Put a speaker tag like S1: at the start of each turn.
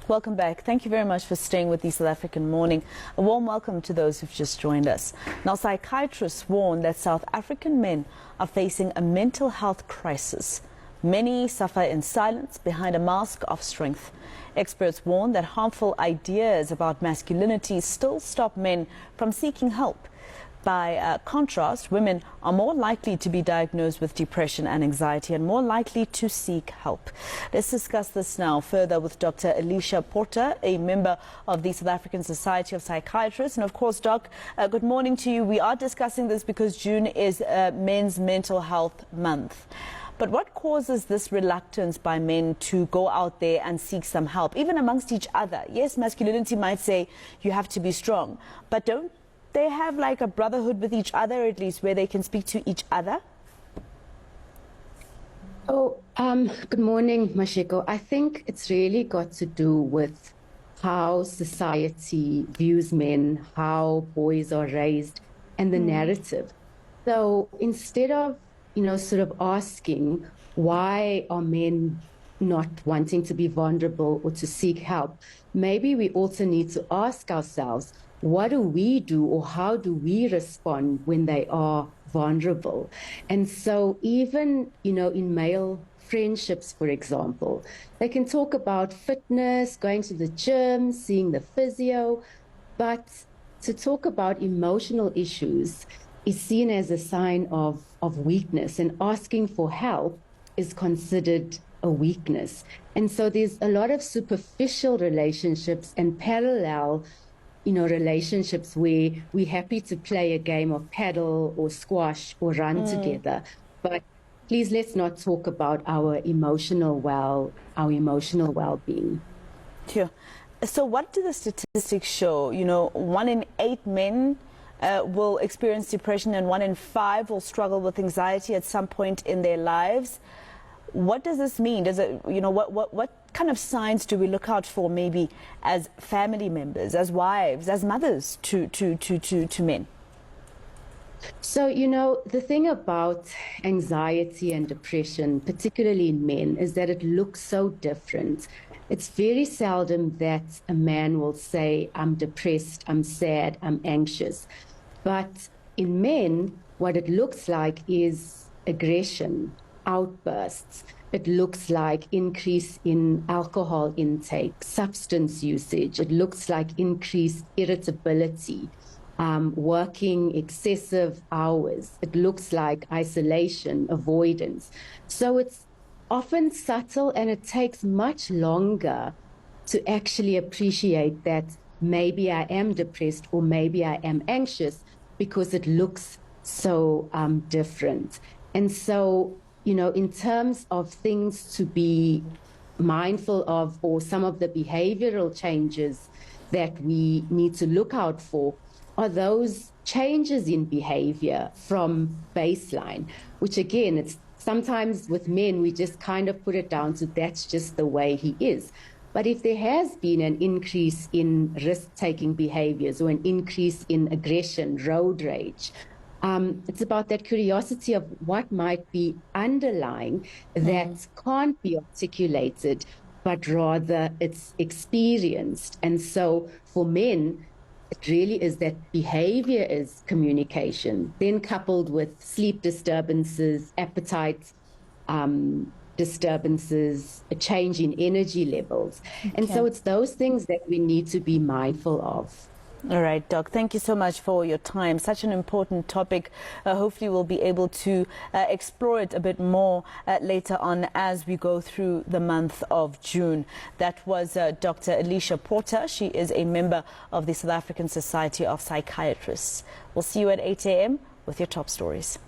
S1: Welcome back. Thank you very much for staying with the South African Morning. A warm welcome to those who've just joined us. Now, psychiatrists warn that South African men are facing a mental health crisis. Many suffer in silence behind a mask of strength. Experts warn that harmful ideas about masculinity still stop men from seeking help. By contrast, women are more likely to be diagnosed with depression and anxiety and more likely to seek help. Let's discuss this now further with Dr. Alicia Porter, a member of the South African Society of Psychiatrists. And of course, Doc, good morning to you. We are discussing this because June is Men's Mental Health Month. But what causes this reluctance by men to go out there and seek some help, even amongst each other? Yes, masculinity might say you have to be strong, but don't they have like a brotherhood with each other, at least, where they can speak to each other?
S2: Good morning, Mashiko. I think it's really got to do with how society views men, how boys are raised, and the narrative. So instead of, sort of asking why are men not wanting to be vulnerable or to seek help, maybe we also need to ask ourselves, what do we do or how do we respond when they are vulnerable? And so even, in male friendships, for example, they can talk about fitness, going to the gym, seeing the physio, but to talk about emotional issues is seen as a sign of weakness, and asking for help is considered a weakness. And so there's a lot of superficial relationships and parallel relationships where we're happy to play a game of paddle or squash or run together. But please, let's not talk about our emotional well-being.
S1: Sure. So what do the statistics show? 1 in 8 men will experience depression and 1 in 5 will struggle with anxiety at some point in their lives. What does this mean? Does it, what kind of signs do we look out for, maybe as family members, as wives, as mothers to men?
S2: So, the thing about anxiety and depression, particularly in men, is that it looks so different. It's very seldom that a man will say, I'm depressed, I'm sad, I'm anxious. But in men, what it looks like is aggression, outbursts. It looks like increase in alcohol intake, substance usage. It looks like increased irritability, working excessive hours. It looks like isolation, avoidance. So it's often subtle, and it takes much longer to actually appreciate that maybe I am depressed or maybe I am anxious, because it looks so different. And so, in terms of things to be mindful of, or some of the behavioral changes that we need to look out for, are those changes in behavior from baseline, which again, it's sometimes with men, we just kind of put it down to that's just the way he is. But if there has been an increase in risk-taking behaviors or an increase in aggression, road rage, it's about that curiosity of what might be underlying that can't be articulated, but rather it's experienced. And so for men, it really is that behavior is communication, then coupled with sleep disturbances, appetite disturbances, a change in energy levels. And so it's those things that we need to be mindful of.
S1: All right, Doc, thank you so much for your time. Such an important topic. Hopefully we'll be able to explore it a bit more later on as we go through the month of June. That was Dr. Alicia Porter. She is a member of the South African Society of Psychiatrists. We'll see you at 8 a.m. with your top stories.